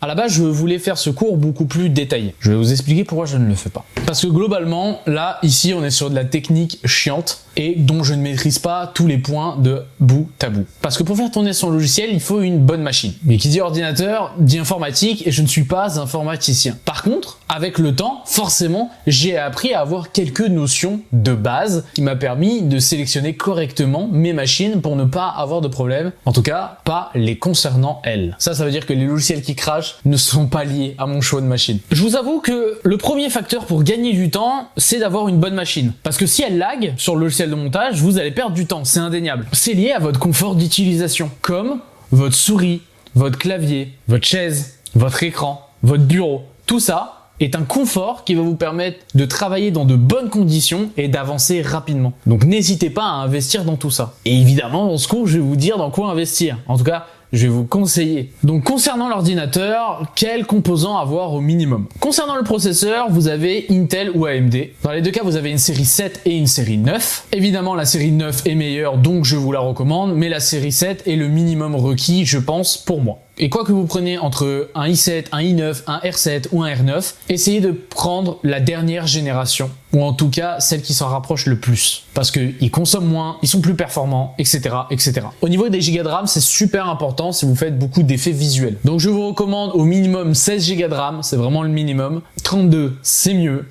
À la base, je voulais faire ce cours beaucoup plus détaillé. Je vais vous expliquer pourquoi je ne le fais pas. Parce que globalement, là, ici, on est sur de la technique chiante et dont je ne maîtrise pas tous les points de bout à bout. Parce que pour faire tourner son logiciel, il faut une bonne machine. Mais qui dit ordinateur, dit informatique et je ne suis pas informaticien. Par contre, avec le temps, forcément, j'ai appris à avoir quelques notions de base qui m'a permis de sélectionner correctement mes machines pour ne pas avoir de problème. En tout cas, pas les concernant elles. Ça veut dire que les logiciels qui crachent ne sont pas liés à mon choix de machine. Je vous avoue que le premier facteur pour gagner du temps, c'est d'avoir une bonne machine. Parce que si elle lag sur le logiciel de montage, vous allez perdre du temps, c'est indéniable. C'est lié à votre confort d'utilisation, comme votre souris, votre clavier, votre chaise, votre écran, votre bureau. Tout ça est un confort qui va vous permettre de travailler dans de bonnes conditions et d'avancer rapidement. Donc n'hésitez pas à investir dans tout ça. Et évidemment, dans ce cours, je vais vous dire dans quoi investir. En tout cas, je vais vous conseiller. Donc concernant l'ordinateur, quels composants avoir au minimum? Concernant le processeur, vous avez Intel ou AMD. Dans les deux cas, vous avez une série 7 et une série 9. Évidemment, la série 9 est meilleure, donc je vous la recommande, mais la série 7 est le minimum requis, je pense, pour moi. Et quoi que vous preniez entre un i7, un i9, un R7 ou un R9, essayez de prendre la dernière génération, ou en tout cas celle qui s'en rapproche le plus. Parce qu'ils consomment moins, ils sont plus performants, etc., etc. Au niveau des gigas de RAM, c'est super important si vous faites beaucoup d'effets visuels. Donc je vous recommande au minimum 16 gigas de RAM, c'est vraiment le minimum. 32, c'est mieux.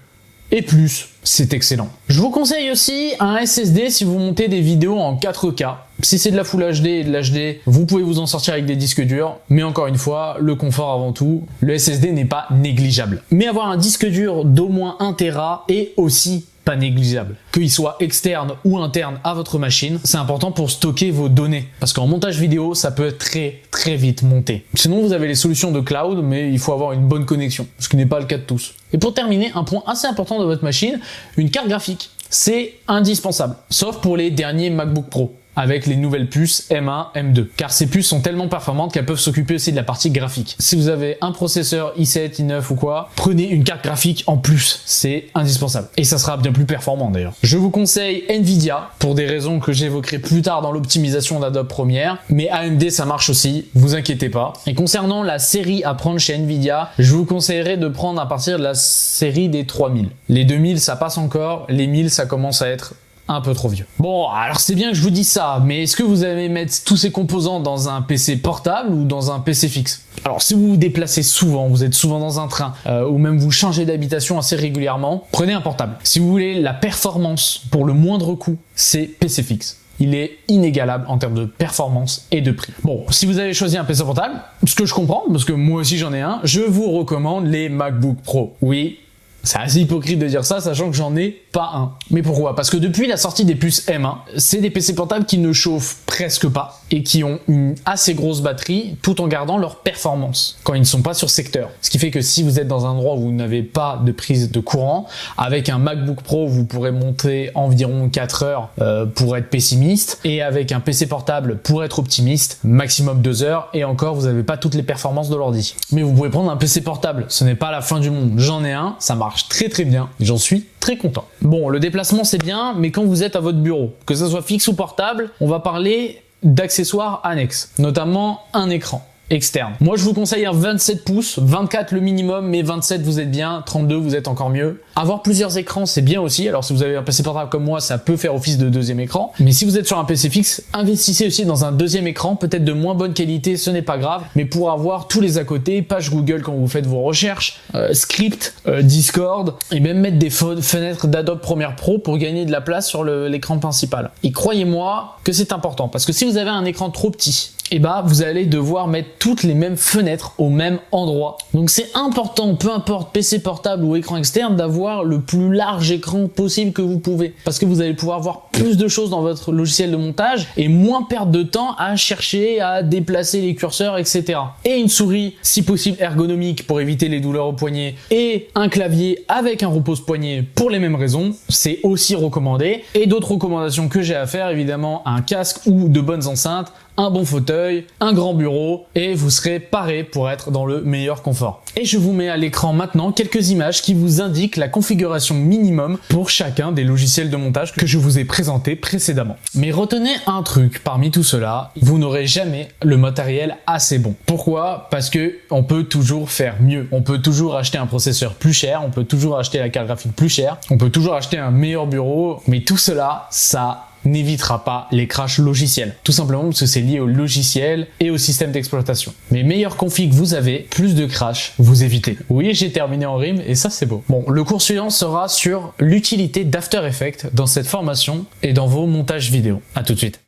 Et plus, c'est excellent. Je vous conseille aussi un SSD si vous montez des vidéos en 4K. Si c'est de la Full HD et de l'HD, vous pouvez vous en sortir avec des disques durs. Mais encore une fois, le confort avant tout, le SSD n'est pas négligeable. Mais avoir un disque dur d'au moins 1 Tera est aussi pas négligeable. Qu'il soit externe ou interne à votre machine, c'est important pour stocker vos données. Parce qu'en montage vidéo, ça peut très vite monter. Sinon, vous avez les solutions de cloud, mais il faut avoir une bonne connexion, ce qui n'est pas le cas de tous. Et pour terminer, un point assez important de votre machine, une carte graphique. C'est indispensable, sauf pour les derniers MacBook Pro, avec les nouvelles puces M1, M2. Car ces puces sont tellement performantes qu'elles peuvent s'occuper aussi de la partie graphique. Si vous avez un processeur i7, i9 ou quoi, prenez une carte graphique en plus, c'est indispensable. Et ça sera bien plus performant d'ailleurs. Je vous conseille Nvidia, pour des raisons que j'évoquerai plus tard dans l'optimisation d'Adobe Premiere, mais AMD ça marche aussi, vous inquiétez pas. Et concernant la série à prendre chez Nvidia, je vous conseillerais de prendre à partir de la série des 3000. Les 2000 ça passe encore, les 1000 ça commence à être un peu trop vieux. Bon, alors c'est bien que je vous dise ça, mais est-ce que vous allez mettre tous ces composants dans un PC portable ou dans un PC fixe? Alors si vous vous déplacez souvent, vous êtes souvent dans un train, ou même vous changez d'habitation assez régulièrement, prenez un portable. Si vous voulez la performance pour le moindre coût, c'est PC fixe. Il est inégalable en termes de performance et de prix. Bon, si vous avez choisi un PC portable, ce que je comprends, parce que moi aussi j'en ai un, je vous recommande les MacBook Pro. Oui, c'est assez hypocrite de dire ça, sachant que j'en ai pas un. Mais pourquoi? Parce que depuis la sortie des puces M1, c'est des PC portables qui ne chauffent presque pas et qui ont une assez grosse batterie tout en gardant leur performance quand ils ne sont pas sur secteur. Ce qui fait que si vous êtes dans un endroit où vous n'avez pas de prise de courant, avec un MacBook Pro, vous pourrez monter environ 4 heures pour être pessimiste, et avec un PC portable pour être optimiste, maximum 2 heures, et encore vous n'avez pas toutes les performances de l'ordi. Mais vous pouvez prendre un PC portable, ce n'est pas la fin du monde. J'en ai un, ça marche très bien, j'en suis très content. Bon, le déplacement c'est bien, mais quand vous êtes à votre bureau, que ce soit fixe ou portable, on va parler d'accessoires annexes, notamment un écran externe. Moi je vous conseille un 27 pouces, 24 le minimum, mais 27 vous êtes bien, 32 vous êtes encore mieux. Avoir plusieurs écrans c'est bien aussi, alors si vous avez un PC portable comme moi ça peut faire office de deuxième écran, mais si vous êtes sur un PC fixe, investissez aussi dans un deuxième écran, peut-être de moins bonne qualité, ce n'est pas grave, mais pour avoir tous les à côté, page Google quand vous faites vos recherches, script, Discord, et même mettre des fenêtres d'Adobe Premiere Pro pour gagner de la place sur l'écran principal. Et croyez-moi que c'est important, parce que si vous avez un écran trop petit, et bah vous allez devoir mettre toutes les mêmes fenêtres au même endroit. Donc c'est important, peu importe PC portable ou écran externe, d'avoir le plus large écran possible que vous pouvez. Parce que vous allez pouvoir voir plus de choses dans votre logiciel de montage et moins perdre de temps à chercher, à déplacer les curseurs, etc. Et une souris, si possible ergonomique pour éviter les douleurs au poignet, et un clavier avec un repose-poignet pour les mêmes raisons, c'est aussi recommandé. Et d'autres recommandations que j'ai à faire, évidemment, un casque ou de bonnes enceintes, un bon fauteuil, un grand bureau et vous serez paré pour être dans le meilleur confort. Et je vous mets à l'écran maintenant quelques images qui vous indiquent la configuration minimum pour chacun des logiciels de montage que je vous ai présenté précédemment. Mais retenez un truc parmi tout cela, vous n'aurez jamais le matériel assez bon. Pourquoi? Parce que on peut toujours faire mieux. On peut toujours acheter un processeur plus cher, on peut toujours acheter la carte graphique plus chère, on peut toujours acheter un meilleur bureau, mais tout cela, ça n'évitera pas les crashs logiciels. Tout simplement parce que c'est lié au logiciel et au système d'exploitation. Mais meilleure config vous avez, plus de crash vous évitez. Vous voyez, j'ai terminé en rime et ça c'est beau. Bon, le cours suivant sera sur l'utilité d'After Effects dans cette formation et dans vos montages vidéo. À tout de suite.